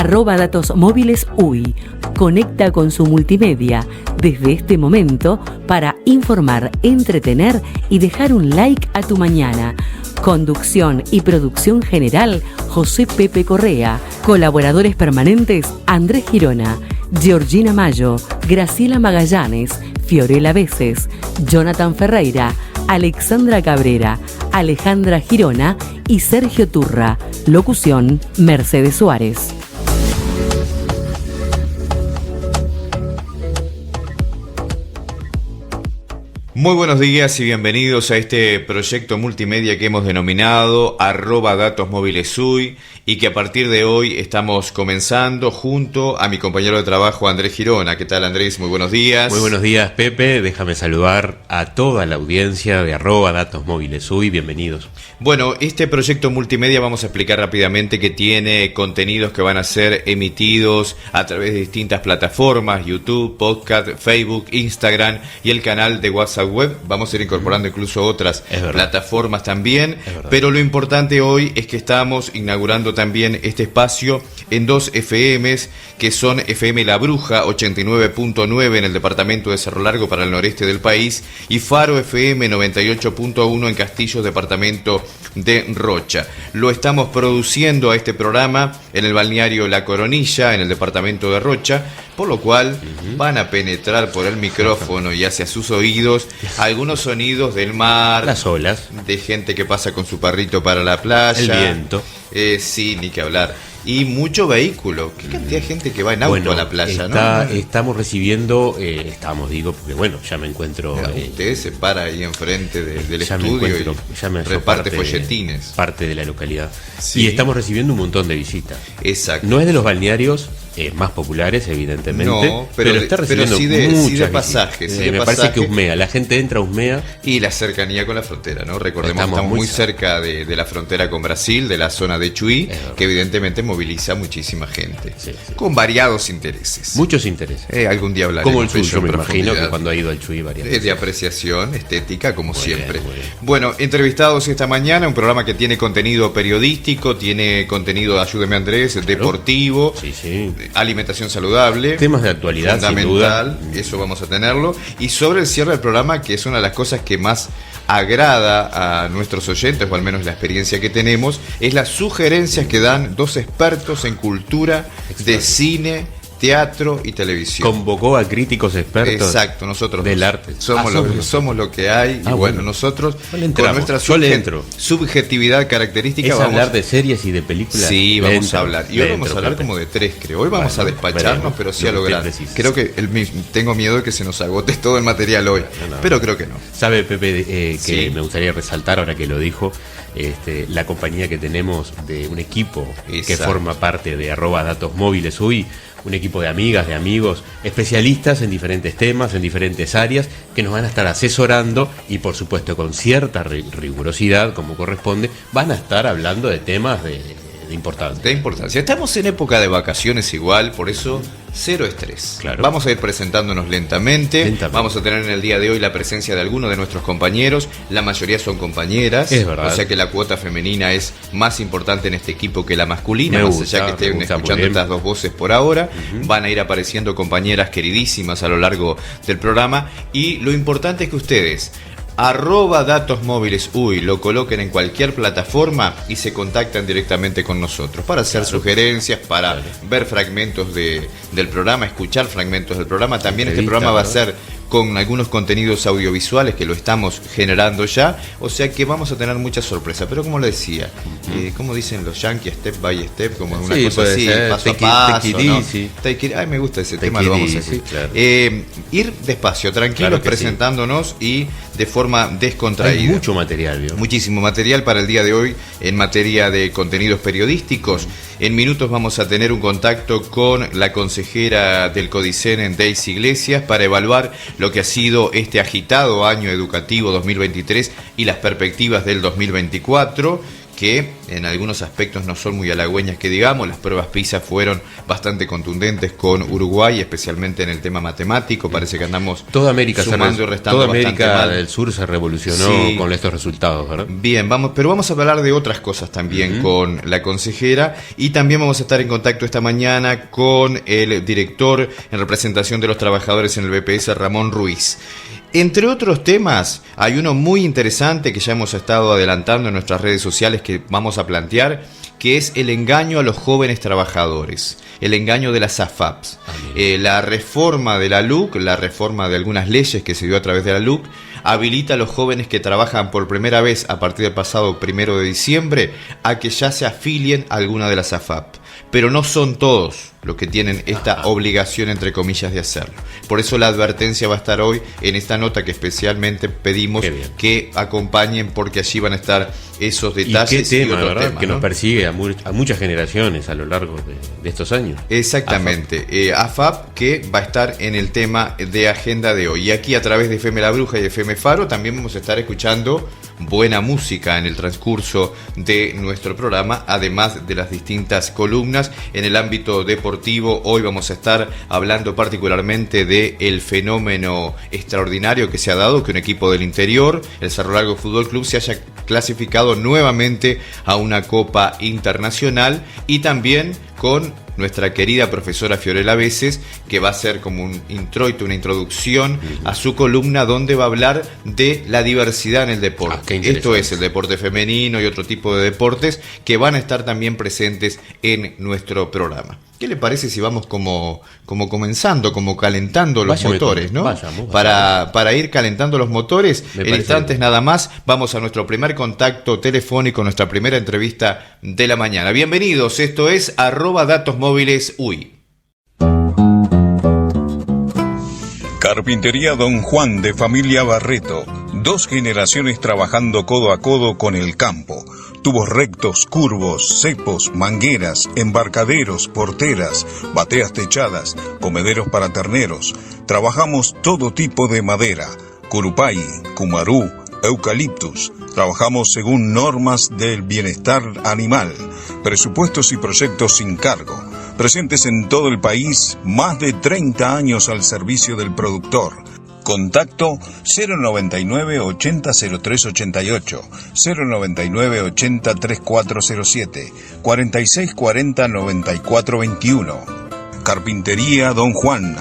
Datos Móviles UI. Conecta con su multimedia desde este momento para informar, entretener y dejar un like a tu mañana. Conducción y producción general, José Pepe Correa. Colaboradores permanentes, Andrés Girona, Georgina Mayo, Graciela Magallanes, Fiorella Veces, Jonathan Ferreira, Alexandra Cabrera, Alejandra Girona y Sergio Turra. Locución, Mercedes Suárez. Muy buenos días y bienvenidos a este proyecto multimedia que hemos denominado @Datos Móviles UI y que a partir de hoy estamos comenzando junto a mi compañero de trabajo Andrés Girona. ¿Qué tal, Andrés? Muy buenos días. Muy buenos días, Pepe. Déjame saludar a toda la audiencia de @Datos Móviles UI. Bienvenidos. Bueno, este proyecto multimedia vamos a explicar rápidamente que tiene contenidos que van a ser emitidos a través de distintas plataformas: YouTube, podcast, Facebook, Instagram y el canal de WhatsApp web. Vamos a ir incorporando incluso otras plataformas también, pero lo importante hoy es que estamos inaugurando también este espacio en dos FMs, que son FM La Bruja 89.9 en el departamento de Cerro Largo para el noreste del país y Faro FM 98.1 en Castillo, departamento de Rocha. Lo estamos produciendo a este programa en el balneario La Coronilla, en el departamento de Rocha, por lo cual van a penetrar por el micrófono y hacia sus oídos algunos sonidos del mar, las olas, de gente que pasa con su perrito para la playa, el viento. Sí, ni que hablar. Y mucho vehículo. ¿Qué cantidad de gente que va en auto a la playa, no? Estamos recibiendo, porque bueno, ya me encuentro... Usted se para ahí enfrente del estudio y reparte folletines. Parte de la localidad. Sí. Y estamos recibiendo un montón de visitas. Exacto. No es de los balnearios más populares, evidentemente. No, pero está recibiendo sí de pasajes. Me parece que husmea. La gente entra, husmea. Y la cercanía con la frontera, ¿no? Recordemos que estamos muy cerca de la frontera con Brasil, de la zona de Chuy, que evidentemente moviliza muchísima gente. Sí. Con variados intereses. Muchos intereses. Algún día hablaremos. Como el suyo, me imagino, que cuando ha ido al Chuy varias veces. De apreciación estética, como siempre. Bueno, entrevistados esta mañana, un programa que tiene contenido periodístico, tiene contenido, ayúdeme Andrés, deportivo. Sí. Alimentación saludable, temas de actualidad, fundamental, sin duda. Eso vamos a tenerlo. Y sobre el cierre del programa, que es una de las cosas que más agrada a nuestros oyentes, o al menos la experiencia que tenemos, es las sugerencias que dan dos expertos en cultura de cine, teatro y televisión. Convocó a críticos expertos. Exacto, nosotros del arte. Somos lo que hay. Y bueno, nosotros con nuestra subjetividad característica vamos a hablar de series y de películas. Sí, vamos a hablar. Y hoy vamos a hablar como de 3, creo. Hoy vamos a despacharnos, pero sí a lograr. Creo que tengo miedo de que se nos agote todo el material hoy, pero creo que no. Sabe, Pepe, que me gustaría resaltar ahora que lo dijo, la compañía que tenemos de un equipo que forma parte de @Datos Móviles UI, un equipo de amigas, de amigos, especialistas en diferentes temas, en diferentes áreas, que nos van a estar asesorando y por supuesto con cierta rigurosidad, como corresponde, van a estar hablando de temas de importancia. De importancia. Estamos en época de vacaciones igual, por eso cero estrés. Claro. Vamos a ir presentándonos lentamente. Vamos a tener en el día de hoy la presencia de algunos de nuestros compañeros. La mayoría son compañeras. Es verdad. O sea que la cuota femenina es más importante en este equipo que la masculina. Más allá que estén escuchando estas dos voces por ahora. Van a ir apareciendo compañeras queridísimas a lo largo del programa. Y lo importante es que ustedes @Datos Móviles UI lo coloquen en cualquier plataforma y se contactan directamente con nosotros para hacer sugerencias, para ver fragmentos del programa, escuchar fragmentos del programa. También este programa va a ser con algunos contenidos audiovisuales que lo estamos generando ya, o sea que vamos a tener muchas sorpresas, pero como le decía, como dicen los yankees, step by step, como una cosa así, paso a paso, ¿no? Ay, me gusta ese tema, lo vamos a decir. Claro. Ir despacio, tranquilos, presentándonos y de forma descontraída. Hay mucho material, ¿vio? Muchísimo material para el día de hoy en materia de contenidos periodísticos. En minutos vamos a tener un contacto con la consejera del Codicen, Daisy Iglesias, para evaluar lo que ha sido este agitado año educativo 2023 y las perspectivas del 2024, que en algunos aspectos no son muy halagüeñas que digamos. Las pruebas PISA fueron bastante contundentes con Uruguay, especialmente en el tema matemático. Parece que andamos toda América sumando y restando toda América bastante mal. del Sur se revolucionó con estos resultados, ¿verdad? Bien, pero vamos a hablar de otras cosas también con la consejera, y también vamos a estar en contacto esta mañana con el director en representación de los trabajadores en el BPS, Ramón Ruiz. Entre otros temas, hay uno muy interesante que ya hemos estado adelantando en nuestras redes sociales que vamos a plantear, que es el engaño a los jóvenes trabajadores, el engaño de las AFAPs. La reforma de la LUC, la reforma de algunas leyes que se dio a través de la LUC, habilita a los jóvenes que trabajan por primera vez a partir del pasado 1 de diciembre a que ya se afilien a alguna de las AFAP. Pero no son todos los que tienen esta obligación, entre comillas, de hacerlo. Por eso la advertencia va a estar hoy en esta nota que especialmente pedimos que acompañen, porque allí van a estar esos detalles. ¿Y qué tema, verdad? Temas, que nos persigue a muchas generaciones a lo largo de estos años. Exactamente. AFAP, que va a estar en el tema de agenda de hoy. Y aquí a través de FM La Bruja y FM Faro también vamos a estar escuchando buena música en el transcurso de nuestro programa, además de las distintas columnas en el ámbito deportivo. Hoy vamos a estar hablando particularmente del fenómeno extraordinario que se ha dado, que un equipo del interior, el Cerro Largo Fútbol Club, se haya clasificado nuevamente a una Copa Internacional, y también con nuestra querida profesora Fiorella Veces, que va a ser como un introito, una introducción a su columna, donde va a hablar de la diversidad en el deporte. Esto es el deporte femenino y otro tipo de deportes que van a estar también presentes en nuestro programa. ¿Qué le parece si vamos como comenzando, como calentando los motores, ¿no? Vayamos. Para ir calentando los motores, en instantes nada más, vamos a nuestro primer contacto telefónico, nuestra primera entrevista de la mañana. Bienvenidos, esto es @datosmóvilesUY. Carpintería Don Juan, de familia Barreto. 2 generaciones trabajando codo a codo con el campo. Tubos rectos, curvos, cepos, mangueras, embarcaderos, porteras, bateas techadas, comederos para terneros. Trabajamos todo tipo de madera: curupay, cumarú, eucaliptus. Trabajamos según normas del bienestar animal. Presupuestos y proyectos sin cargo. Presentes en todo el país, más de 30 años al servicio del productor. Contacto 099 80 03 88, 099 80 3407, 4640 94 21. Carpintería Don Juan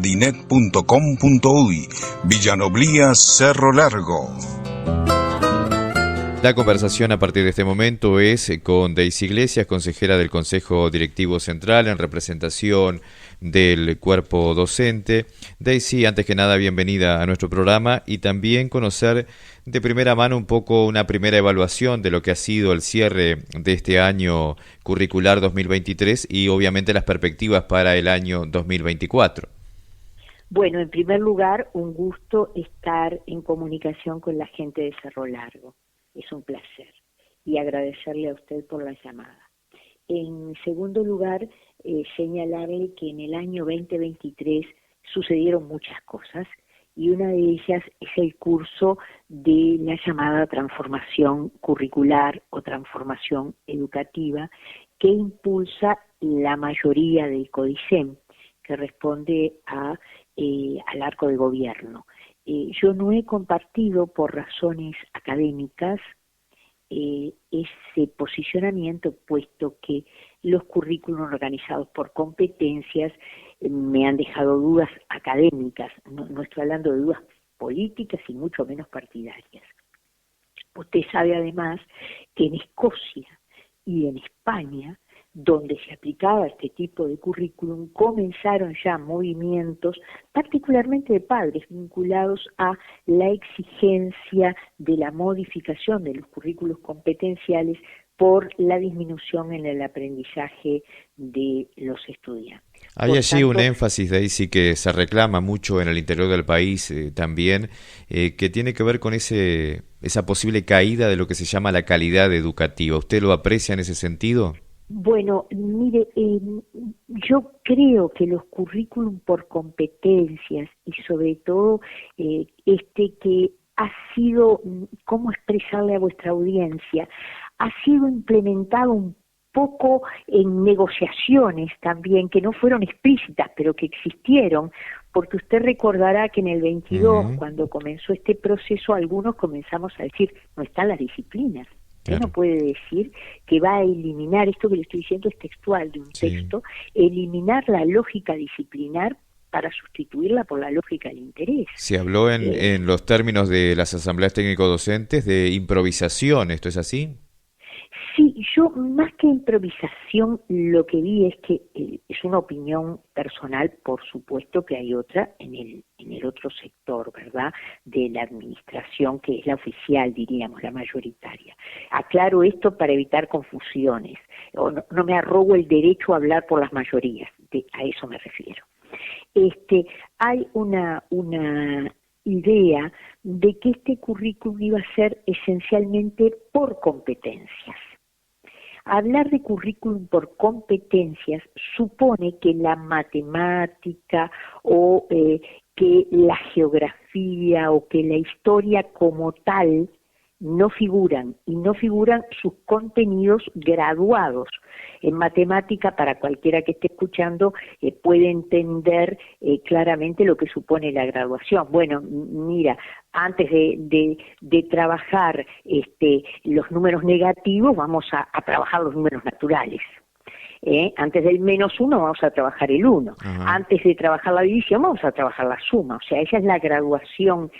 @dinet.com.uy, Villanoblía, Cerro Largo. La conversación a partir de este momento es con Daisy Iglesias, consejera del Consejo Directivo Central en representación del cuerpo docente. Daisy, antes que nada, bienvenida a nuestro programa, y también conocer de primera mano un poco una primera evaluación de lo que ha sido el cierre de este año curricular 2023 y obviamente las perspectivas para el año 2024. Bueno, en primer lugar, un gusto estar en comunicación con la gente de Cerro Largo. Es un placer, y agradecerle a usted por la llamada. En segundo lugar, señalarle que en el año 2023 sucedieron muchas cosas, y una de ellas es el curso de la llamada transformación curricular o transformación educativa, que impulsa la mayoría del CODICEM, que responde al arco de gobierno. Yo no he compartido por razones académicas ese posicionamiento, puesto que los currículos organizados por competencias me han dejado dudas académicas, no estoy hablando de dudas políticas y mucho menos partidarias. Usted sabe además que en Escocia y en España, donde se aplicaba este tipo de currículum, comenzaron ya movimientos, particularmente de padres, vinculados a la exigencia de la modificación de los currículos competenciales por la disminución en el aprendizaje de los estudiantes. Hay allí un énfasis, Daisy, que se reclama mucho en el interior del país también, que tiene que ver con esa posible caída de lo que se llama la calidad educativa. ¿Usted lo aprecia en ese sentido? Bueno, mire, yo creo que los currículum por competencias y sobre todo que ha sido, ¿cómo expresarle a vuestra audiencia? ha sido implementado un poco en negociaciones también, que no fueron explícitas, pero que existieron, porque usted recordará que en el 22, cuando comenzó este proceso, algunos comenzamos a decir, no están las disciplinas. Usted no puede decir que va a eliminar, esto que le estoy diciendo es textual de un texto, eliminar la lógica disciplinar para sustituirla por la lógica del interés. Se habló en los términos de las asambleas técnico-docentes de improvisación, ¿esto es así? Sí, yo más que improvisación lo que vi es que es una opinión personal, por supuesto que hay otra en el otro sector, ¿verdad?, de la administración, que es la oficial, diríamos, la mayoritaria. Aclaro esto para evitar confusiones, no me arrogo el derecho a hablar por las mayorías, a eso me refiero. Hay una idea de que este currículum iba a ser esencialmente por competencias. Hablar de currículum por competencias supone que la matemática o que la geografía o que la historia como tal no figuran, y no figuran sus contenidos graduados. En matemática, para cualquiera que esté escuchando, puede entender claramente lo que supone la graduación. Bueno, mira, antes de trabajar los números negativos, vamos a trabajar los números naturales. Antes del -1 vamos a trabajar el 1. Antes de trabajar la división vamos a trabajar la suma. O sea, esa es la graduación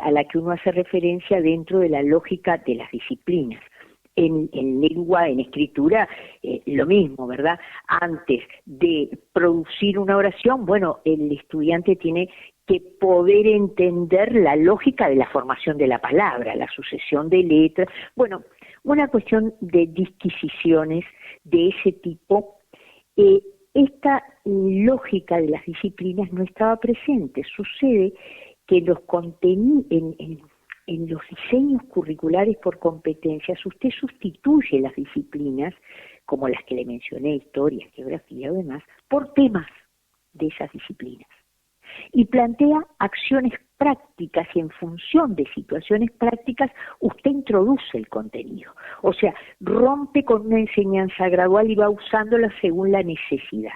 a la que uno hace referencia dentro de la lógica de las disciplinas. En lengua, en escritura, lo mismo, ¿verdad? Antes de producir una oración, bueno, el estudiante tiene que poder entender la lógica de la formación de la palabra, la sucesión de letras. Bueno, una cuestión de disquisiciones de ese tipo. Esta lógica de las disciplinas no estaba presente. Sucede que los contenidos en los diseños curriculares por competencias, usted sustituye las disciplinas, como las que le mencioné, historia, geografía o demás, por temas de esas disciplinas. Y plantea acciones prácticas y en función de situaciones prácticas usted introduce el contenido. O sea, rompe con una enseñanza gradual y va usándola según la necesidad.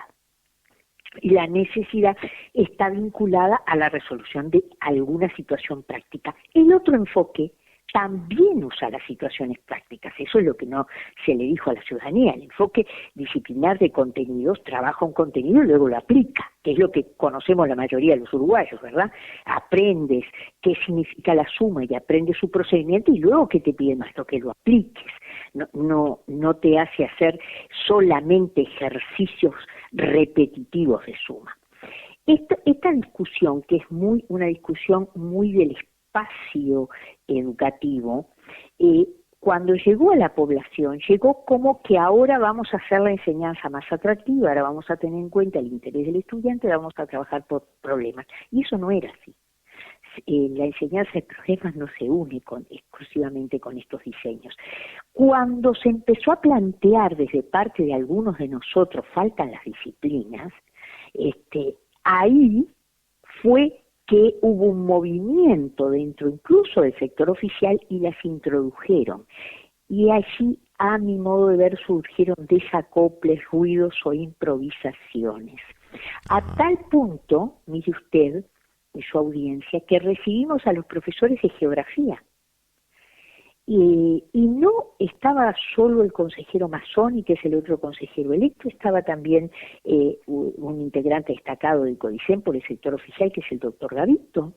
La necesidad está vinculada a la resolución de alguna situación práctica. El otro enfoque también usa las situaciones prácticas. Eso es lo que no se le dijo a la ciudadanía. El enfoque disciplinar de contenidos trabaja un contenido y luego lo aplica, que es lo que conocemos la mayoría de los uruguayos, ¿verdad? Aprendes qué significa la suma y aprendes su procedimiento y luego que te pide el maestro que lo apliques. No te hace hacer solamente ejercicios repetitivos de suma. Esta discusión, que es una discusión muy del espacio educativo, cuando llegó a la población, llegó como que ahora vamos a hacer la enseñanza más atractiva, ahora vamos a tener en cuenta el interés del estudiante, vamos a trabajar por problemas. Y eso no era así. La enseñanza de problemas no se une exclusivamente con estos diseños. Cuando se empezó a plantear desde parte de algunos de nosotros, faltan las disciplinas, ahí fue que hubo un movimiento dentro incluso del sector oficial y las introdujeron. Y allí, a mi modo de ver, surgieron desacoples, ruidos o improvisaciones. A tal punto, mire usted, de su audiencia, que recibimos a los profesores de geografía. Y no estaba solo el consejero Mazzoni, que es el otro consejero electo, estaba también un integrante destacado del CODICEN por el sector oficial, que es el doctor Gavito.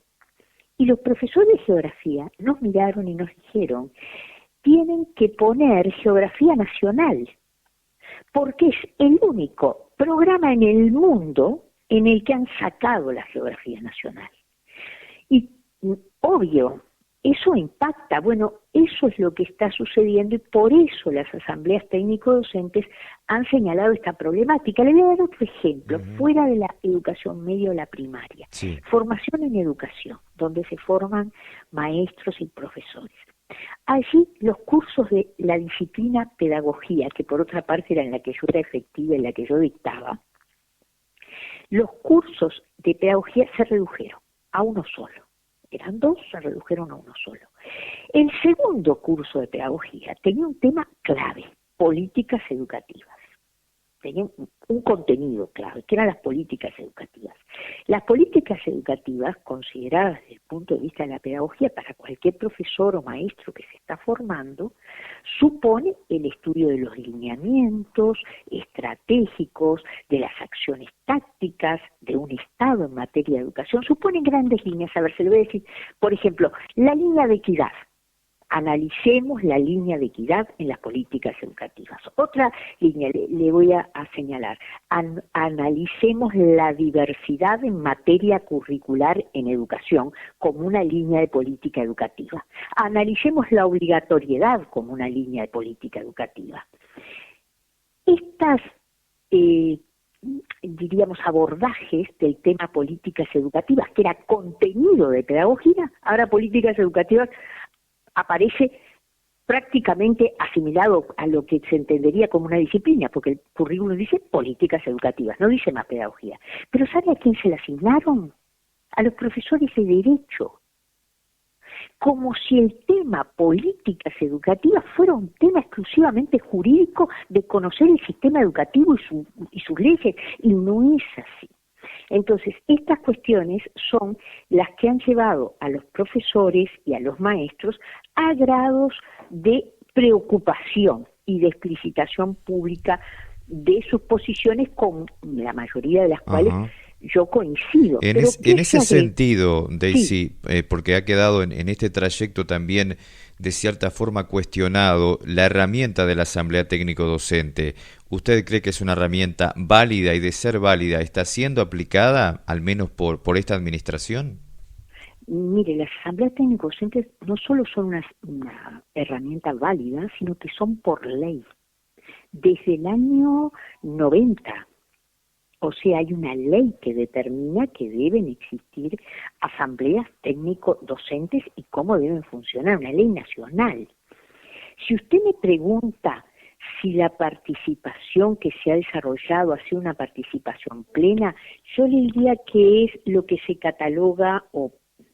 Y los profesores de geografía nos miraron y nos dijeron, tienen que poner geografía nacional, porque es el único programa en el mundo en el que han sacado la geografía nacional. Y obvio, eso impacta. Bueno, eso es lo que está sucediendo y por eso las asambleas técnico-docentes han señalado esta problemática. Le voy a dar otro ejemplo, fuera de la educación media o la primaria. Sí. Formación en educación, donde se forman maestros y profesores. Allí los cursos de la disciplina pedagogía, que por otra parte era en la que yo era efectiva, en la que yo dictaba, los cursos de pedagogía se redujeron a uno solo. Eran 2, se redujeron a 1 solo. El segundo curso de pedagogía tenía un tema clave, políticas educativas. Tenía un contenido clave, que eran las políticas educativas. Las políticas educativas, consideradas desde el punto de vista de la pedagogía para cualquier profesor o maestro que se está formando, supone el estudio de los lineamientos estratégicos, de las acciones tácticas, de un Estado en materia de educación. Suponen grandes líneas. A ver, se lo voy a decir, por ejemplo, la línea de equidad. Analicemos la línea de equidad en las políticas educativas. Otra línea le voy a señalar. Analicemos la diversidad en materia curricular en educación como una línea de política educativa. Analicemos la obligatoriedad como una línea de política educativa. Estas, diríamos, abordajes del tema políticas educativas, que era contenido de pedagogía, ahora políticas educativas aparece prácticamente asimilado a lo que se entendería como una disciplina, porque el currículum dice políticas educativas, no dice más pedagogía. Pero ¿sabe a quién se le asignaron? A los profesores de Derecho. Como si el tema políticas educativas fuera un tema exclusivamente jurídico de conocer el sistema educativo y sus leyes, y no es así. Entonces, estas cuestiones son las que han llevado a los profesores y a los maestros a grados de preocupación y de explicitación pública de sus posiciones, con la mayoría de las cuales yo coincido. En ese sentido, Daisy, sí, porque ha quedado en este trayecto también de cierta forma cuestionado la herramienta de la Asamblea Técnico Docente. ¿Usted cree que es una herramienta válida y, de ser válida, está siendo aplicada al menos por esta administración? Mire, las asambleas técnico docentes no solo son una herramienta válida, sino que son por ley. Desde el año 90, o sea, hay una ley que determina que deben existir asambleas técnico-docentes y cómo deben funcionar, una ley nacional. Si usted me pregunta si la participación que se ha desarrollado ha sido una participación plena, yo le diría que es lo que se cataloga, o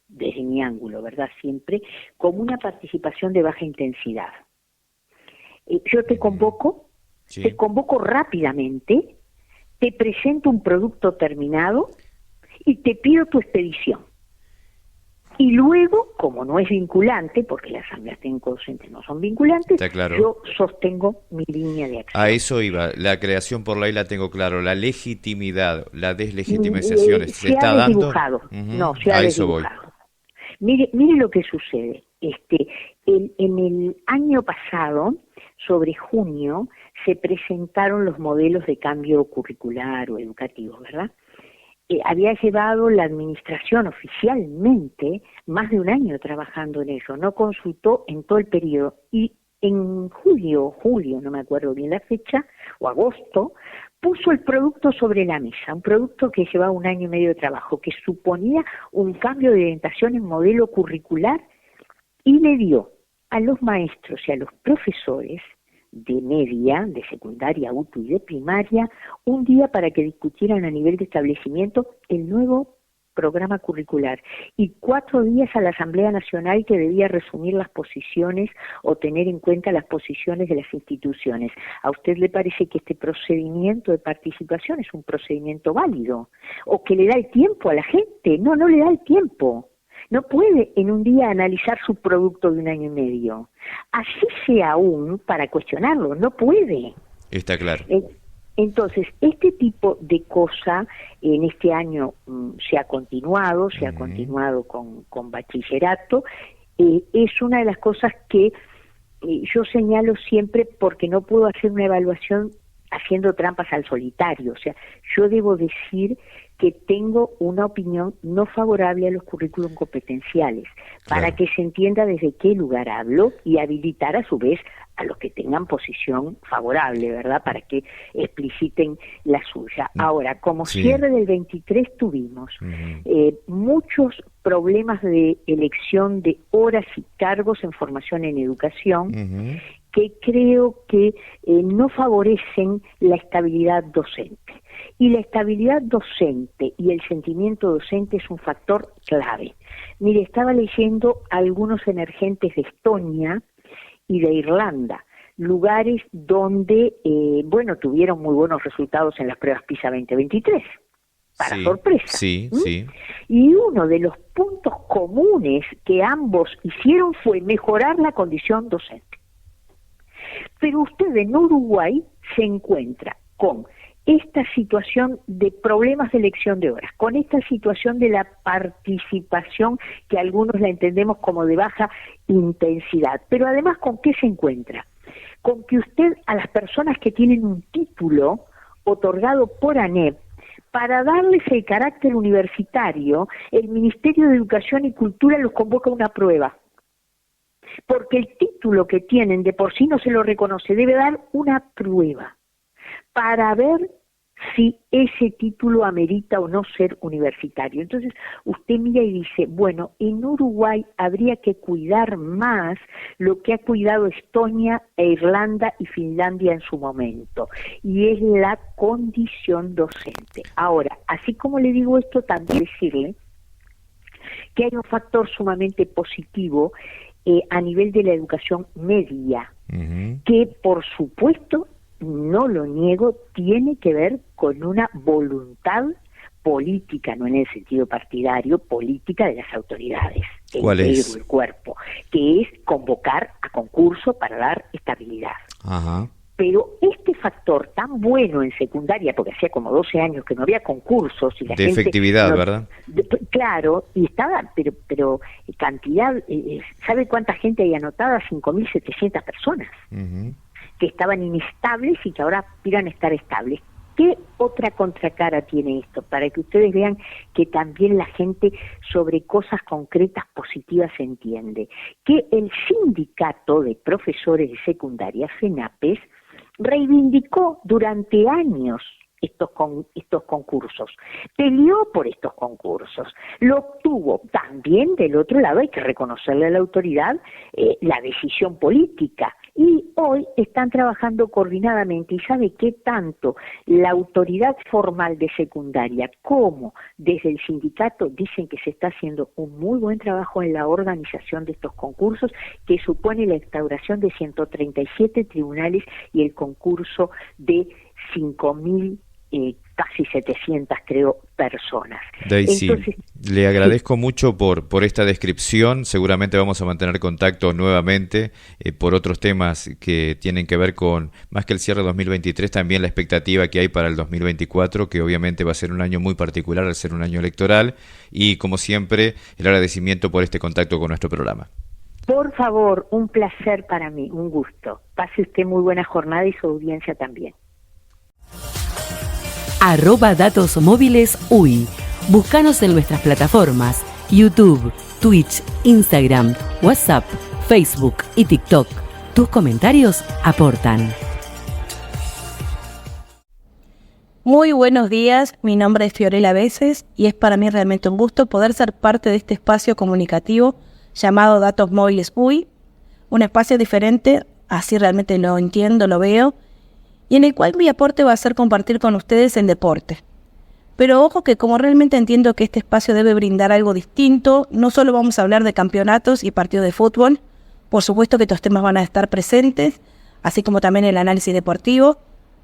desde mi ángulo, ¿verdad?, siempre, como una participación de baja intensidad. Yo te convoco, sí, te convoco rápidamente, te presento un producto terminado y te pido tu expedición. Y luego, como no es vinculante, porque las asambleas técnico-docentes no son vinculantes, claro, yo sostengo mi línea de acción. A eso iba, la creación por ley la tengo claro, la legitimidad, la deslegitimización, ¿se está dando? No, se ha desdibujado. Mire lo que sucede. En el año pasado, sobre junio, se presentaron los modelos de cambio curricular o educativo, ¿verdad? Había llevado la administración oficialmente más de un año trabajando en ello, no consultó en todo el periodo, y en julio, no me acuerdo bien la fecha, o agosto, puso el producto sobre la mesa, un producto que llevaba un año y medio de trabajo, que suponía un cambio de orientación en modelo curricular, y le dio a los maestros y a los profesores de media, de secundaria, UTU y de primaria, un día para que discutieran a nivel de establecimiento el nuevo programa curricular, y 4 días a la Asamblea Nacional, que debía resumir las posiciones o tener en cuenta las posiciones de las instituciones. ¿A usted le parece que este procedimiento de participación es un procedimiento válido? ¿O que le da el tiempo a la gente? No le da el tiempo. No puede en un día analizar su producto de un año y medio. Así sea aún para cuestionarlo, no puede. Está claro. Entonces, este tipo de cosa en este año se ha continuado con bachillerato. Es una de las cosas que yo señalo siempre, porque no puedo hacer una evaluación haciendo trampas al solitario. O sea, yo debo decir que tengo una opinión no favorable a los currículum competenciales, para que se entienda desde qué lugar hablo, y habilitar a su vez a los que tengan posición favorable, ¿verdad?, para que expliciten la suya. Ahora, como cierre del 23 tuvimos muchos problemas de elección de horas y cargos en formación en educación, que creo que no favorecen la estabilidad docente. Y la estabilidad docente y el sentimiento docente es un factor clave. Mire, estaba leyendo algunos emergentes de Estonia y de Irlanda, lugares donde, tuvieron muy buenos resultados en las pruebas PISA 2023, para sorpresa. Sí. Y uno de los puntos comunes que ambos hicieron fue mejorar la condición docente. Pero usted en Uruguay se encuentra con esta situación de problemas de elección de horas, con esta situación de la participación que algunos la entendemos como de baja intensidad, pero además ¿con qué se encuentra? Con que usted a las personas que tienen un título otorgado por ANEP, para darles el carácter universitario, el Ministerio de Educación y Cultura los convoca a una prueba. Porque el título que tienen de por sí no se lo reconoce, debe dar una prueba para ver si ese título amerita o no ser universitario. Entonces, usted mira y dice, bueno, en Uruguay habría que cuidar más lo que ha cuidado Estonia e Irlanda y Finlandia en su momento, y es la condición docente. Ahora, así como le digo esto, también decirle que hay un factor sumamente positivo a nivel de la educación media, que por supuesto, no lo niego, tiene que ver con una voluntad política, no en el sentido partidario, política de las autoridades, ¿Cuál es? El cuerpo, que es convocar a concurso para dar estabilidad. Ajá. Pero este factor tan bueno en secundaria, porque hacía como 12 años que no había concursos y la de gente efectividad, ¿verdad? Claro, y estaba, pero cantidad, ¿sabe cuánta gente hay anotada? 5.700 personas. Que estaban inestables y que ahora aspiran a estar estables. ¿Qué otra contracara tiene esto? Para que ustedes vean que también la gente sobre cosas concretas positivas se entiende. Que el sindicato de profesores de secundaria, FENAPES, reivindicó durante años estos concursos, peleó por estos concursos, lo obtuvo. También del otro lado hay que reconocerle a la autoridad la decisión política, y hoy están trabajando coordinadamente. Y sabe que tanto la autoridad formal de secundaria como desde el sindicato dicen que se está haciendo un muy buen trabajo en la organización de estos concursos, que supone la instauración de 137 tribunales y el concurso de 5.000 casi 700, creo, personas. Daisy, entonces, le agradezco mucho por esta descripción. Seguramente vamos a mantener contacto nuevamente por otros temas que tienen que ver con, más que el cierre de 2023, también la expectativa que hay para el 2024, que obviamente va a ser un año muy particular al ser un año electoral, y como siempre, el agradecimiento por este contacto con nuestro programa. Por favor, un placer para mí, un gusto. Pase usted muy buena jornada y su audiencia también. @Datos Móviles UI. Búscanos en nuestras plataformas YouTube, Twitch, Instagram, WhatsApp, Facebook y TikTok. Tus comentarios aportan. Muy buenos días, mi nombre es Fiorella Veces y es para mí realmente un gusto poder ser parte de este espacio comunicativo llamado Datos Móviles UI, un espacio diferente, así realmente lo entiendo, lo veo, y en el cual mi aporte va a ser compartir con ustedes el deporte. Pero ojo que como realmente entiendo que este espacio debe brindar algo distinto, no solo vamos a hablar de campeonatos y partidos de fútbol, por supuesto que estos temas van a estar presentes, así como también el análisis deportivo,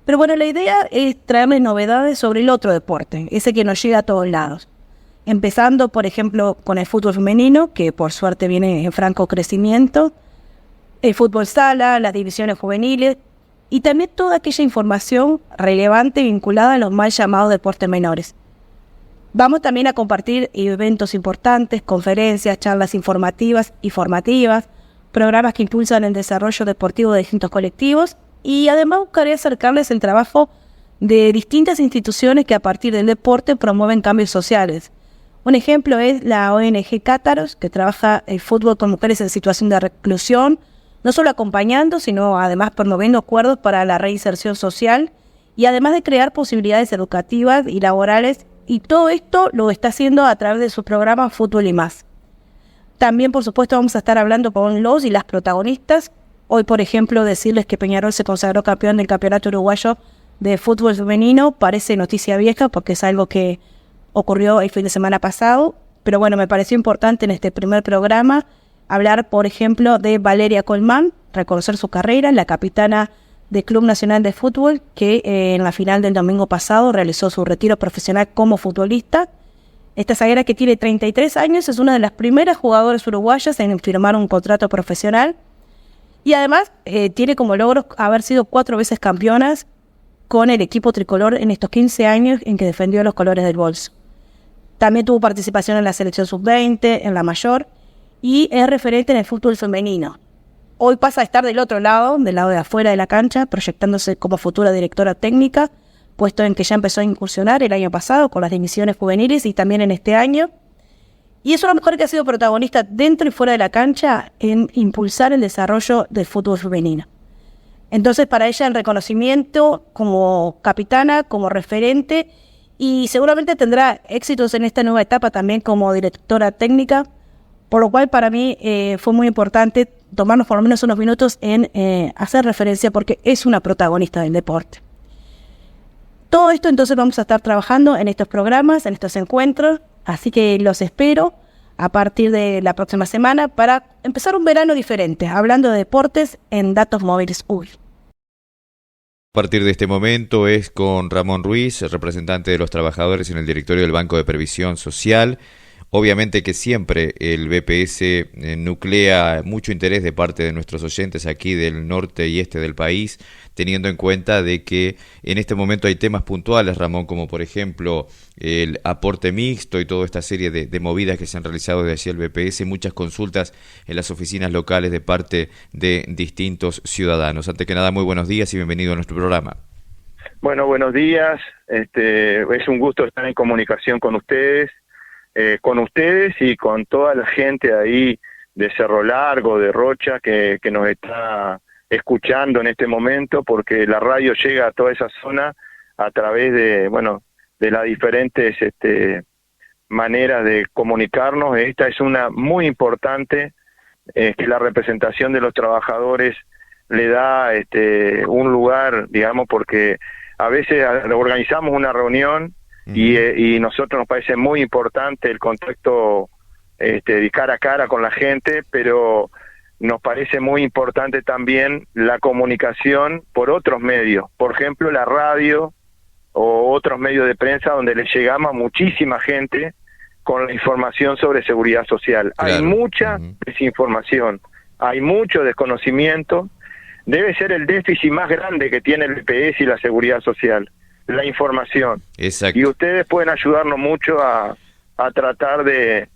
pero bueno, la idea es traerles novedades sobre el otro deporte, ese que nos llega a todos lados. Empezando, por ejemplo, con el fútbol femenino, que por suerte viene en franco crecimiento, el fútbol sala, las divisiones juveniles, y también toda aquella información relevante vinculada a los mal llamados deportes menores. Vamos también a compartir eventos importantes, conferencias, charlas informativas y formativas, programas que impulsan el desarrollo deportivo de distintos colectivos, y además buscaré acercarles el trabajo de distintas instituciones que a partir del deporte promueven cambios sociales. Un ejemplo es la ONG Cátaros, que trabaja el fútbol con mujeres en situación de reclusión, no solo acompañando, sino además promoviendo acuerdos para la reinserción social y además de crear posibilidades educativas y laborales, y todo esto lo está haciendo a través de su programa Fútbol y Más. También, por supuesto, vamos a estar hablando con los y las protagonistas. Hoy, por ejemplo, decirles que Peñarol se consagró campeón del Campeonato Uruguayo de fútbol femenino parece noticia vieja porque es algo que ocurrió el fin de semana pasado, pero bueno, me pareció importante en este primer programa hablar, por ejemplo, de Valeria Colmán, reconocer su carrera, la capitana del Club Nacional de Fútbol, que en la final del domingo pasado realizó su retiro profesional como futbolista. Esta zaguera, que tiene 33 años, es una de las primeras jugadoras uruguayas en firmar un contrato profesional y además tiene como logro haber sido 4 veces campeonas con el equipo tricolor en estos 15 años en que defendió los colores del bolso. También tuvo participación en la selección sub-20, en la mayor, y es referente en el fútbol femenino. Hoy pasa a estar del otro lado, del lado de afuera de la cancha, proyectándose como futura directora técnica, puesto en que ya empezó a incursionar el año pasado con las divisiones juveniles y también en este año. Y es una mujer que ha sido protagonista dentro y fuera de la cancha en impulsar el desarrollo del fútbol femenino. Entonces, para ella el reconocimiento como capitana, como referente, y seguramente tendrá éxitos en esta nueva etapa también como directora técnica, por lo cual para mí fue muy importante tomarnos por lo menos unos minutos en hacer referencia porque es una protagonista del deporte. Todo esto entonces vamos a estar trabajando en estos programas, en estos encuentros, así que los espero a partir de la próxima semana para empezar un verano diferente, hablando de deportes en Datos Móviles UY. A partir de este momento es con Ramón Ruiz, representante de los trabajadores en el directorio del Banco de Previsión Social. Obviamente que siempre el BPS nuclea mucho interés de parte de nuestros oyentes aquí del norte y este del país, teniendo en cuenta de que en este momento hay temas puntuales, Ramón, como por ejemplo el aporte mixto y toda esta serie de movidas que se han realizado desde allí el BPS, muchas consultas en las oficinas locales de parte de distintos ciudadanos. Antes que nada, muy buenos días y bienvenido a nuestro programa. Bueno, buenos días. Es un gusto estar en comunicación con ustedes y con toda la gente ahí de Cerro Largo, de Rocha, que nos está escuchando en este momento, porque la radio llega a toda esa zona a través de las diferentes maneras de comunicarnos. Esta es una muy importante, que la representación de los trabajadores le da un lugar, digamos, porque a veces organizamos una reunión y nosotros nos parece muy importante el contacto de cara a cara con la gente, pero nos parece muy importante también la comunicación por otros medios, por ejemplo la radio o otros medios de prensa donde le llegamos a muchísima gente con la información sobre seguridad social. Claro. Hay mucha desinformación, hay mucho desconocimiento, debe ser el déficit más grande que tiene el BPS y la seguridad social, la información. Exacto. Y ustedes pueden ayudarnos mucho a tratar de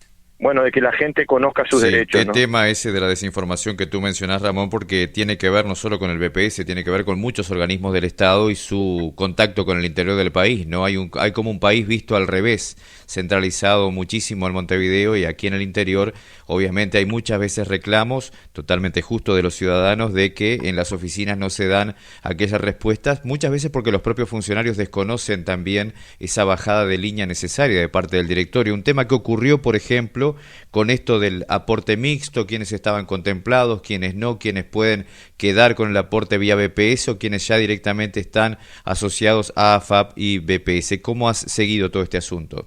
que la gente conozca sus derechos. El tema ese de la desinformación que tú mencionás, Ramón, porque tiene que ver no solo con el BPS, tiene que ver con muchos organismos del Estado y su contacto con el interior del país, ¿no? Hay como un país visto al revés, centralizado muchísimo en Montevideo, y aquí en el interior obviamente hay muchas veces reclamos totalmente justos de los ciudadanos de que en las oficinas no se dan aquellas respuestas, muchas veces porque los propios funcionarios desconocen también esa bajada de línea necesaria de parte del directorio. Un tema que ocurrió, por ejemplo, con esto del aporte mixto, quienes estaban contemplados, quienes no, quienes pueden quedar con el aporte vía BPS o quienes ya directamente están asociados a AFAP y BPS. ¿Cómo has seguido todo este asunto?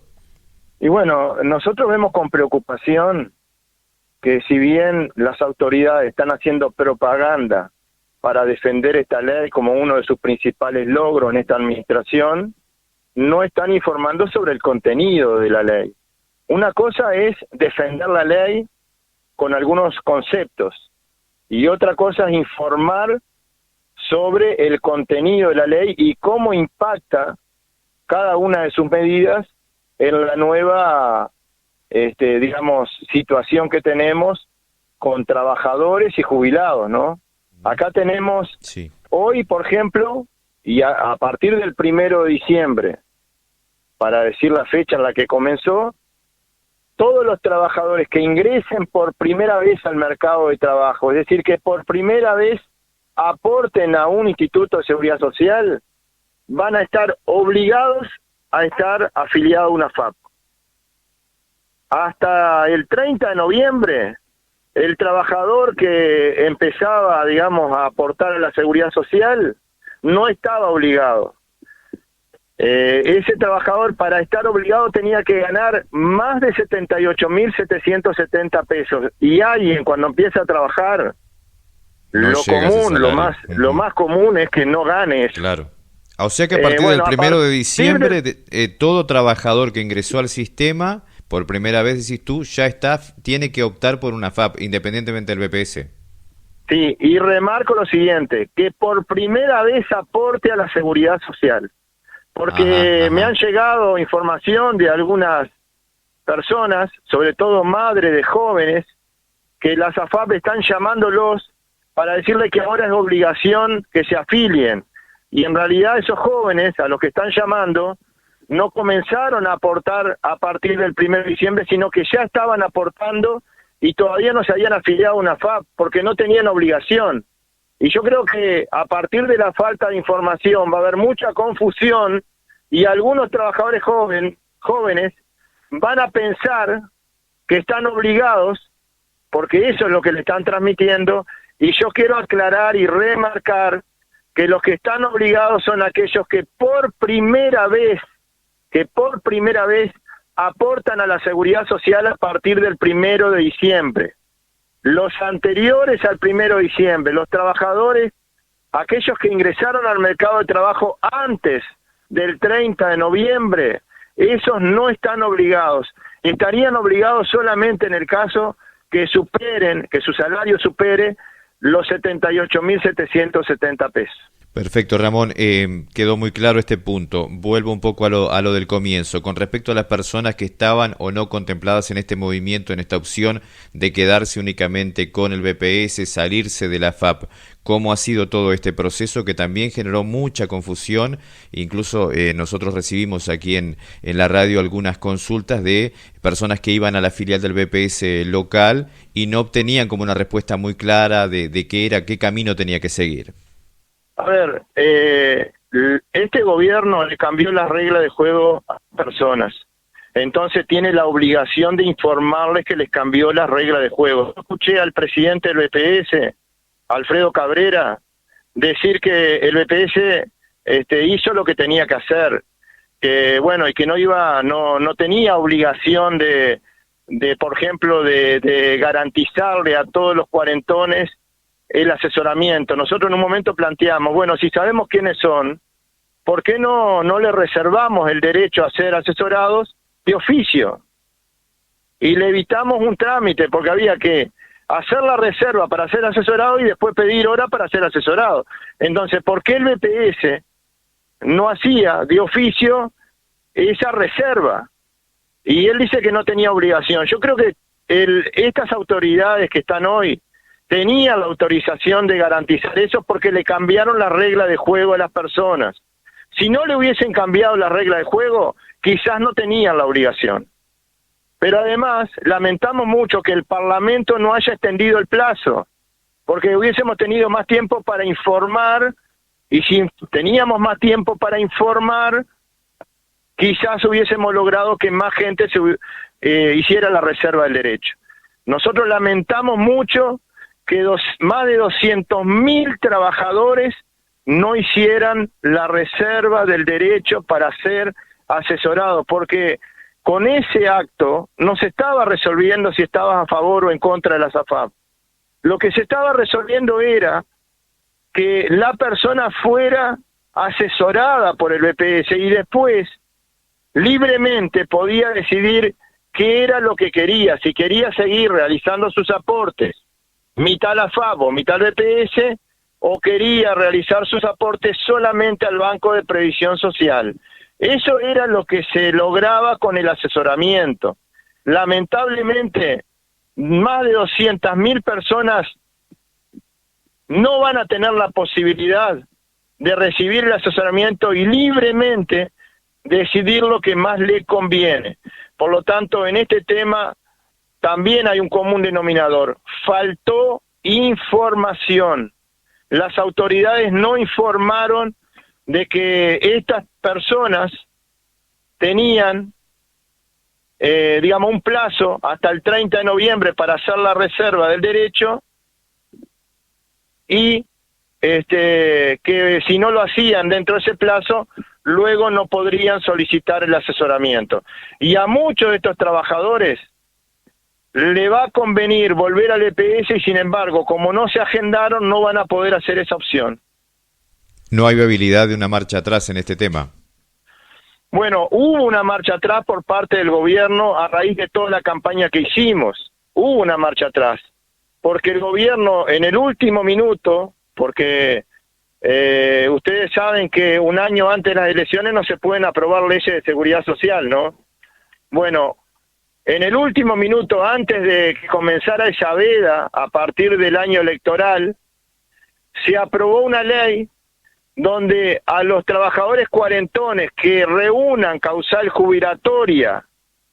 Y bueno, nosotros vemos con preocupación que si bien las autoridades están haciendo propaganda para defender esta ley como uno de sus principales logros en esta administración, no están informando sobre el contenido de la ley. Una cosa es defender la ley con algunos conceptos y otra cosa es informar sobre el contenido de la ley y cómo impacta cada una de sus medidas en la nueva, situación que tenemos con trabajadores y jubilados, ¿no? Acá tenemos, hoy, por ejemplo, y a partir del 1 de diciembre, para decir la fecha en la que comenzó, todos los trabajadores que ingresen por primera vez al mercado de trabajo, es decir, que por primera vez aporten a un instituto de seguridad social, van a estar obligados a estar afiliados a una FAP. Hasta el 30 de noviembre, el trabajador que empezaba, a aportar a la seguridad social, no estaba obligado. ese trabajador para estar obligado tenía que ganar más de 78.770 pesos. Y alguien cuando empieza a trabajar, no lo común, lo más común es que no gane eso. Claro. O sea que a partir del 1 de diciembre, todo trabajador que ingresó al sistema, por primera vez, decís tú, tiene que optar por una FAP, independientemente del BPS. Sí, y remarco lo siguiente, que por primera vez aporte a la seguridad social. Porque me han llegado información de algunas personas, sobre todo madres de jóvenes, que las AFAP están llamándolos para decirle que ahora es obligación que se afilien. Y en realidad esos jóvenes a los que están llamando no comenzaron a aportar a partir del 1 de diciembre, sino que ya estaban aportando y todavía no se habían afiliado a una AFAP porque no tenían obligación. Y yo creo que a partir de la falta de información va a haber mucha confusión y algunos trabajadores jóvenes van a pensar que están obligados, porque eso es lo que le están transmitiendo, y yo quiero aclarar y remarcar que los que están obligados son aquellos que por primera vez aportan a la seguridad social a partir del 1 de diciembre. Los anteriores al 1 de diciembre, los trabajadores, aquellos que ingresaron al mercado de trabajo antes del 30 de noviembre, esos no están obligados. Estarían obligados solamente en el caso que su salario supere los 78.770 pesos. Perfecto, Ramón, quedó muy claro este punto. Vuelvo un poco a lo del comienzo. Con respecto a las personas que estaban o no contempladas en este movimiento, en esta opción de quedarse únicamente con el BPS, salirse de la FAP, ¿cómo ha sido todo este proceso que también generó mucha confusión? Incluso nosotros recibimos aquí en la radio algunas consultas de personas que iban a la filial del BPS local y no obtenían como una respuesta muy clara de qué camino tenía que seguir. A ver, este gobierno le cambió las reglas de juego a personas, entonces tiene la obligación de informarles que les cambió las reglas de juego. Yo escuché al presidente del BPS, Alfredo Cabrera, decir que el BPS hizo lo que tenía que hacer, que bueno, y que no tenía obligación de por ejemplo, de garantizarle a todos los cuarentones el asesoramiento. Nosotros en un momento planteamos, bueno, si sabemos quiénes son, ¿por qué no le reservamos el derecho a ser asesorados de oficio? Y le evitamos un trámite, porque había que hacer la reserva para ser asesorado y después pedir hora para ser asesorado. Entonces, ¿por qué el BPS no hacía de oficio esa reserva? Y él dice que no tenía obligación. Yo creo que estas autoridades que están hoy tenía la autorización de garantizar eso porque le cambiaron la regla de juego a las personas. Si no le hubiesen cambiado la regla de juego, quizás no tenían la obligación. Pero además, lamentamos mucho que el Parlamento no haya extendido el plazo, porque hubiésemos tenido más tiempo para informar, y si teníamos más tiempo para informar, quizás hubiésemos logrado que más gente hiciera la reserva del derecho. Nosotros lamentamos mucho que más de 200.000 trabajadores no hicieran la reserva del derecho para ser asesorados, porque con ese acto no se estaba resolviendo si estabas a favor o en contra de la AFAP. Lo que se estaba resolviendo era que la persona fuera asesorada por el BPS y después libremente podía decidir qué era lo que quería, si quería seguir realizando sus aportes mitad a FAB o mitad al BPS, o quería realizar sus aportes solamente al Banco de Previsión Social. Eso era lo que se lograba con el asesoramiento. Lamentablemente, más de 200.000 personas no van a tener la posibilidad de recibir el asesoramiento y libremente decidir lo que más le conviene. Por lo tanto, en este tema también hay un común denominador. Faltó información. Las autoridades no informaron de que estas personas tenían, un plazo hasta el 30 de noviembre para hacer la reserva del derecho y que si no lo hacían dentro de ese plazo, luego no podrían solicitar el asesoramiento. Y a muchos de estos trabajadores le va a convenir volver al EPS y sin embargo, como no se agendaron, no van a poder hacer esa opción. ¿No hay viabilidad de una marcha atrás en este tema? Bueno, hubo una marcha atrás por parte del gobierno a raíz de toda la campaña que hicimos. Hubo una marcha atrás, porque el gobierno en el último minuto, porque ustedes saben que un año antes de las elecciones no se pueden aprobar leyes de seguridad social, ¿no? Bueno, en el último minuto, antes de que comenzara esa veda, a partir del año electoral, se aprobó una ley donde a los trabajadores cuarentones que reúnan causal jubilatoria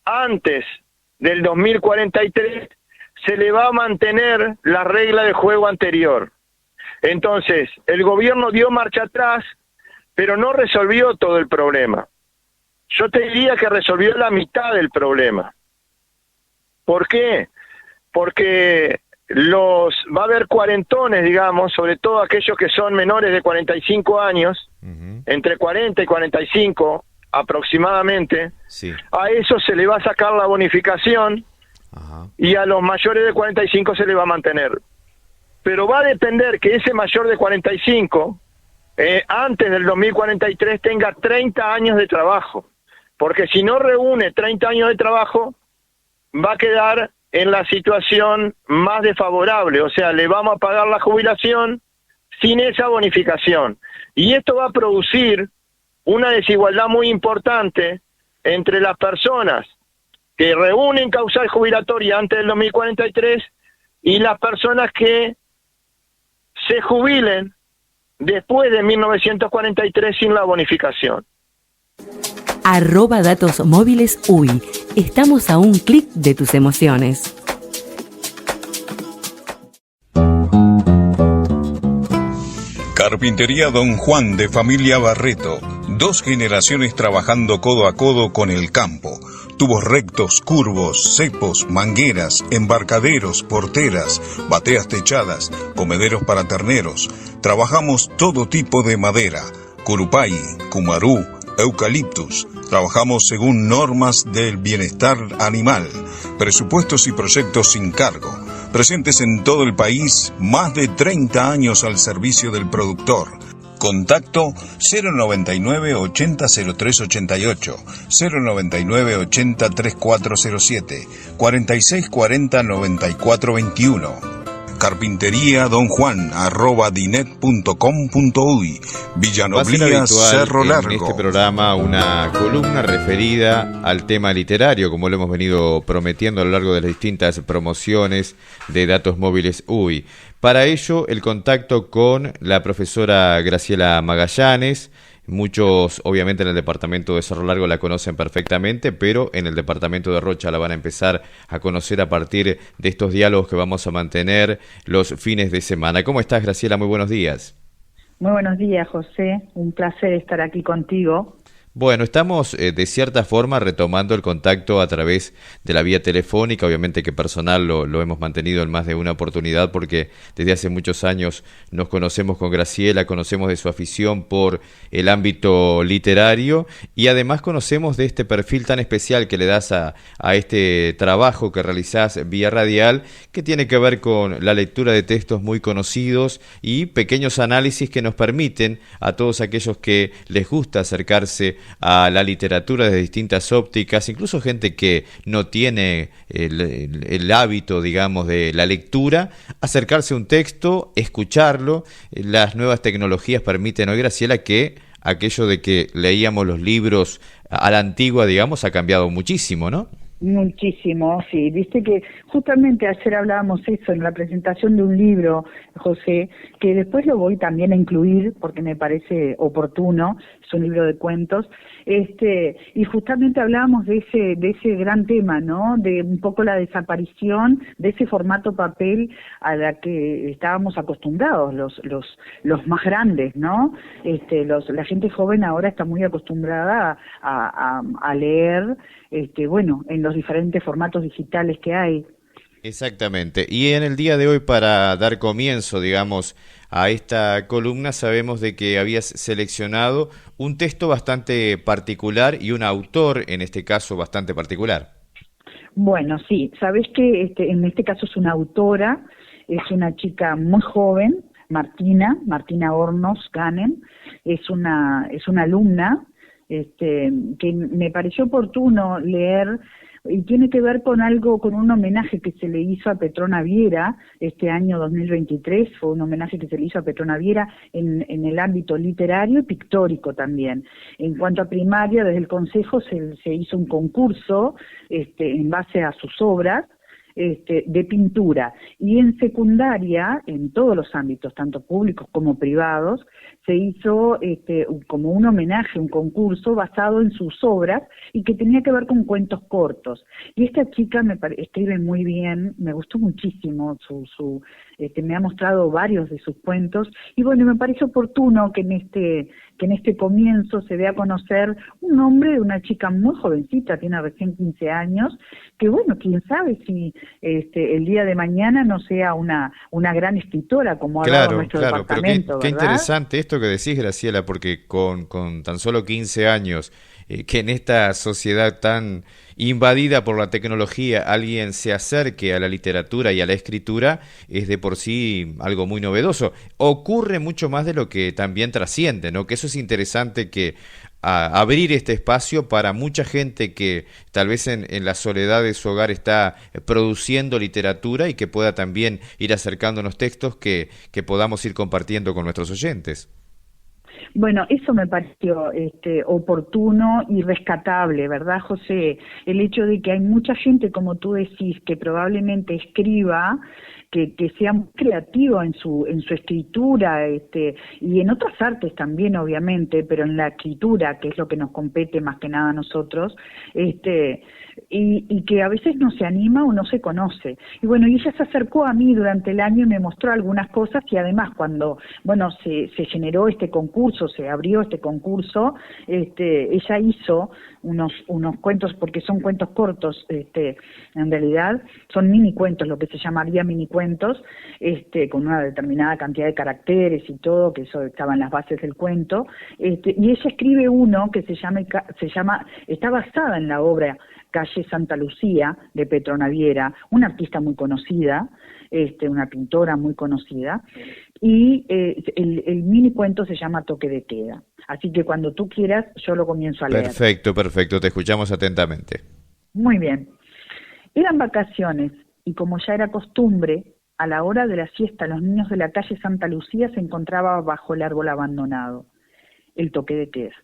antes del 2043, se le va a mantener la regla de juego anterior. Entonces, el gobierno dio marcha atrás, pero no resolvió todo el problema. Yo te diría que resolvió la mitad del problema. ¿Por qué? Porque va a haber cuarentones, digamos, sobre todo aquellos que son menores de 45 años, entre 40 y 45 aproximadamente, sí. A eso se le va a sacar la bonificación. Ajá. Y a los mayores de 45 se le va a mantener. Pero va a depender que ese mayor de 45, antes del 2043, tenga 30 años de trabajo. Porque si no reúne 30 años de trabajo, va a quedar en la situación más desfavorable, o sea, le vamos a pagar la jubilación sin esa bonificación. Y esto va a producir una desigualdad muy importante entre las personas que reúnen causal jubilatoria antes del 2043 y las personas que se jubilen después de 1943 sin la bonificación. @Datos Móviles UI. Estamos a un clic de tus emociones. Carpintería Don Juan de familia Barreto. 2 generaciones trabajando codo a codo con el campo. Tubos rectos, curvos, cepos, mangueras, embarcaderos, porteras, bateas techadas, comederos para terneros. Trabajamos todo tipo de madera. Curupay, cumarú, eucaliptus. Trabajamos según normas del bienestar animal. Presupuestos y proyectos sin cargo. Presentes en todo el país, más de 30 años al servicio del productor. Contacto 099 80 03 88, 099 80 3407, 46 40 94 21. Carpintería Don Juan @dinet.com.uy. Villanoblía, Cerro Largo. En este programa una columna referida al tema literario, como lo hemos venido prometiendo a lo largo de las distintas promociones de Datos Móviles UI. Para ello, el contacto con la profesora Graciela Magallanes. Muchos, obviamente, en el departamento de Cerro Largo la conocen perfectamente, pero en el departamento de Rocha la van a empezar a conocer a partir de estos diálogos que vamos a mantener los fines de semana. ¿Cómo estás, Graciela? Muy buenos días. Muy buenos días, José. Un placer estar aquí contigo. Bueno, estamos de cierta forma retomando el contacto a través de la vía telefónica, obviamente que personal lo hemos mantenido en más de una oportunidad porque desde hace muchos años nos conocemos con Graciela, conocemos de su afición por el ámbito literario y además conocemos de este perfil tan especial que le das a este trabajo que realizás vía radial, que tiene que ver con la lectura de textos muy conocidos y pequeños análisis que nos permiten a todos aquellos que les gusta acercarse a la literatura desde distintas ópticas, incluso gente que no tiene el hábito, digamos, de la lectura, acercarse a un texto, escucharlo. Las nuevas tecnologías permiten hoy, Graciela, que aquello de que leíamos los libros a la antigua, digamos, ha cambiado muchísimo, ¿no? Muchísimo, sí. Viste que justamente ayer hablábamos eso en la presentación de un libro, José, que después lo voy también a incluir porque me parece oportuno, es un libro de cuentos, y justamente hablábamos de ese gran tema, ¿no? De un poco la desaparición de ese formato papel a la que estábamos acostumbrados los más grandes, ¿no? La gente joven ahora está muy acostumbrada a leer, bueno, en los diferentes formatos digitales que hay. Exactamente. Y en el día de hoy, para dar comienzo, digamos, a esta columna, sabemos de que habías seleccionado un texto bastante particular y un autor, en este caso, bastante particular. Bueno, sí, sabes que en este caso es una autora, es una chica muy joven, Martina Hornos Ganen, es una alumna que me pareció oportuno leer, y tiene que ver con un homenaje que se le hizo a Petrona Viera este año 2023, fue un homenaje que se le hizo a Petrona Viera en el ámbito literario y pictórico también. En cuanto a primaria, desde el Consejo se hizo un concurso en base a sus obras, de pintura, y en secundaria, en todos los ámbitos, tanto públicos como privados, se hizo como un homenaje, un concurso basado en sus obras y que tenía que ver con cuentos cortos. Y esta chica escribe muy bien, me gustó muchísimo me ha mostrado varios de sus cuentos, y bueno, me parece oportuno que en este comienzo se dé a conocer un nombre de una chica muy jovencita, tiene recién 15 años, que bueno, quién sabe si el día de mañana no sea una gran escritora, como ha dado nuestro departamento, pero qué interesante esto que decís, Graciela, porque con tan solo 15 años, que en esta sociedad tan invadida por la tecnología alguien se acerque a la literatura y a la escritura, es de por sí algo muy novedoso. Ocurre mucho más de lo que también trasciende, ¿no? Que eso es interesante, que abrir este espacio para mucha gente que tal vez en la soledad de su hogar está produciendo literatura, y que pueda también ir acercándonos textos que podamos ir compartiendo con nuestros oyentes. Bueno, eso me pareció oportuno y rescatable, ¿verdad, José? El hecho de que hay mucha gente, como tú decís, que probablemente escriba, que sea muy creativo en su escritura, y en otras artes también, obviamente, pero en la escritura, que es lo que nos compete más que nada a nosotros, y que a veces no se anima o no se conoce. Y bueno, y ella se acercó a mí durante el año y me mostró algunas cosas, y además cuando, bueno, se generó este concurso, se abrió este concurso, ella hizo unos cuentos, porque son cuentos cortos, en realidad son mini cuentos, lo que se llamaría mini cuentos, con una determinada cantidad de caracteres y todo, que eso estaba en las bases del cuento, y ella escribe uno que se llama, está basada en la obra Calle Santa Lucía de Petrona Viera, una artista muy conocida, una pintora muy conocida, y el mini cuento se llama Toque de Queda. Así que cuando tú quieras, yo lo comienzo a leer. Perfecto, te escuchamos atentamente. Muy bien. Eran vacaciones, y como ya era costumbre, a la hora de la siesta los niños de la calle Santa Lucía se encontraban bajo el árbol abandonado, el toque de queda.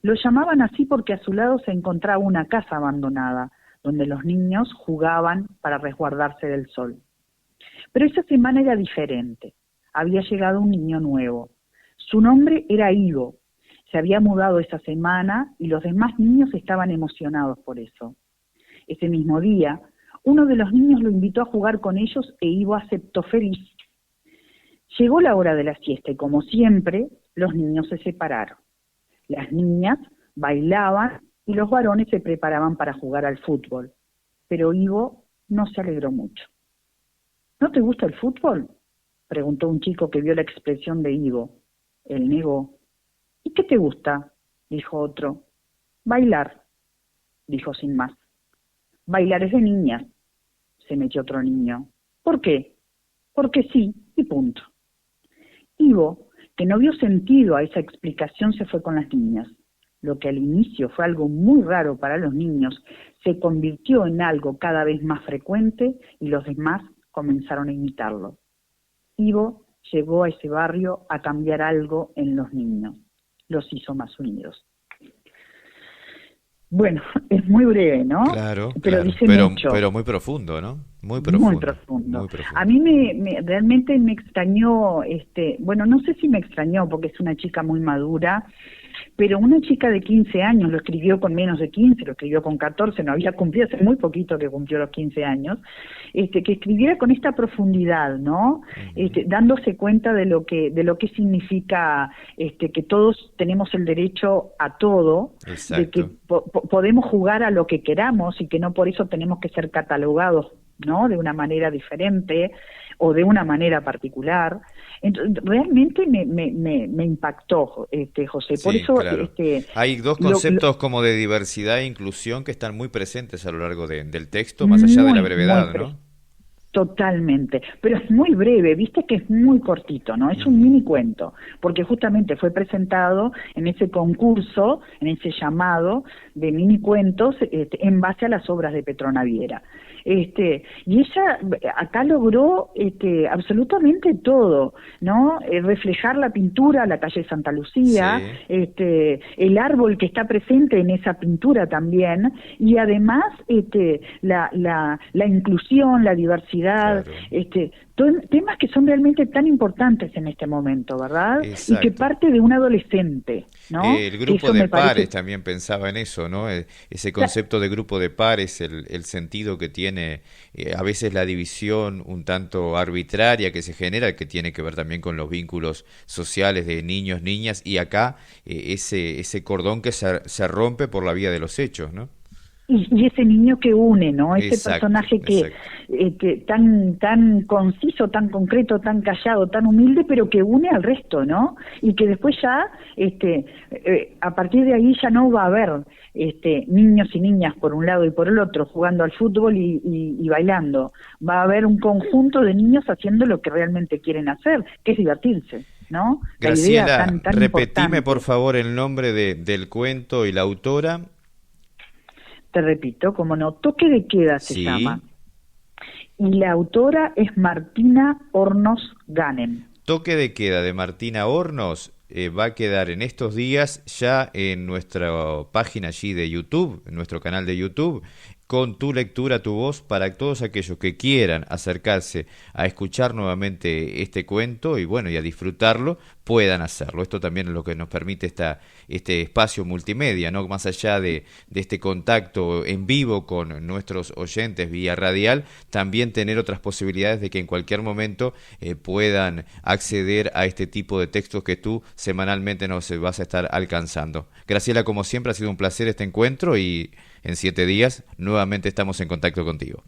Lo llamaban así porque a su lado se encontraba una casa abandonada, donde los niños jugaban para resguardarse del sol. Pero esa semana era diferente. Había llegado un niño nuevo. Su nombre era Ivo. Se había mudado esa semana y los demás niños estaban emocionados por eso. Ese mismo día, uno de los niños lo invitó a jugar con ellos e Ivo aceptó feliz. Llegó la hora de la siesta y, como siempre, los niños se separaron. Las niñas bailaban y los varones se preparaban para jugar al fútbol. Pero Ivo no se alegró mucho. ¿No te gusta el fútbol?, preguntó un chico que vio la expresión de Ivo. Él negó. ¿Y qué te gusta?, dijo otro. Bailar, dijo sin más. Bailar es de niñas, se metió otro niño. ¿Por qué? Porque sí, y punto. Ivo, que no vio sentido a esa explicación, se fue con las niñas. Lo que al inicio fue algo muy raro para los niños, se convirtió en algo cada vez más frecuente y los demás comenzaron a imitarlo. Ivo llegó a ese barrio a cambiar algo en los niños, los hizo más unidos. Bueno, es muy breve, ¿no? Claro, dice mucho. Pero muy profundo, ¿no? Muy profundo. A mí realmente me extrañó, bueno, no sé si me extrañó porque es una chica muy madura, pero una chica de 15 años, lo escribió con menos de 15, lo escribió con 14, no había cumplido, hace muy poquito que cumplió los 15 años, que escribiera con esta profundidad, ¿no? Dándose cuenta de lo que significa que todos tenemos el derecho a todo, exacto, de que podemos jugar a lo que queramos y que no por eso tenemos que ser catalogados ¿no? De una manera diferente o de una manera particular. Entonces, realmente me impactó, José. Por eso claro. Hay dos conceptos como de diversidad e inclusión que están muy presentes a lo largo del texto, más allá de la brevedad, ¿no? Totalmente, pero es muy breve, viste que es muy cortito, ¿no? Es un mini cuento, porque justamente fue presentado en ese concurso, en ese llamado de mini cuentos en base a las obras de Petrona Viera. Y ella acá logró absolutamente todo, ¿no? Reflejar la pintura, la calle Santa Lucía, el árbol que está presente en esa pintura también, y además la inclusión, la diversidad, temas que son realmente tan importantes en este momento, ¿verdad? Exacto. Y que parte de un adolescente, ¿no? El grupo de pares también pensaba en eso, ¿no? Ese concepto de grupo de pares, el sentido que tiene a veces la división un tanto arbitraria que se genera, que tiene que ver también con los vínculos sociales de niños, niñas, y acá ese cordón que se rompe por la vía de los hechos, ¿no? Y ese niño que une, ¿no? Ese personaje que tan conciso, tan concreto, tan callado, tan humilde, pero que une al resto, ¿no? Y que después ya, a partir de ahí ya no va a haber niños y niñas por un lado y por el otro jugando al fútbol y bailando. Va a haber un conjunto de niños haciendo lo que realmente quieren hacer, que es divertirse, ¿no? Graciela, repetime por favor el nombre del cuento y la autora. Te repito, como no, Toque de Queda se llama. Y la autora es Martina Hornos Ganem. Toque de Queda de Martina Hornos va a quedar en estos días ya en nuestra página allí de YouTube, en nuestro canal de YouTube, con tu lectura, tu voz, para todos aquellos que quieran acercarse a escuchar nuevamente este cuento y bueno, y a disfrutarlo, puedan hacerlo. Esto también es lo que nos permite este espacio multimedia, ¿no? Más allá de este contacto en vivo con nuestros oyentes vía radial, también tener otras posibilidades de que en cualquier momento puedan acceder a este tipo de textos que tú semanalmente nos vas a estar alcanzando. Graciela, como siempre, ha sido un placer este encuentro y en 7 días nuevamente estamos en contacto contigo.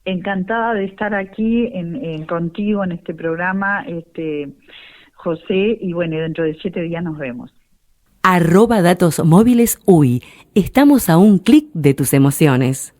Encantada de estar aquí contigo en este programa, José, y bueno, dentro de 7 días nos vemos. @datosmóvilesUY. Estamos a un clic de tus emociones.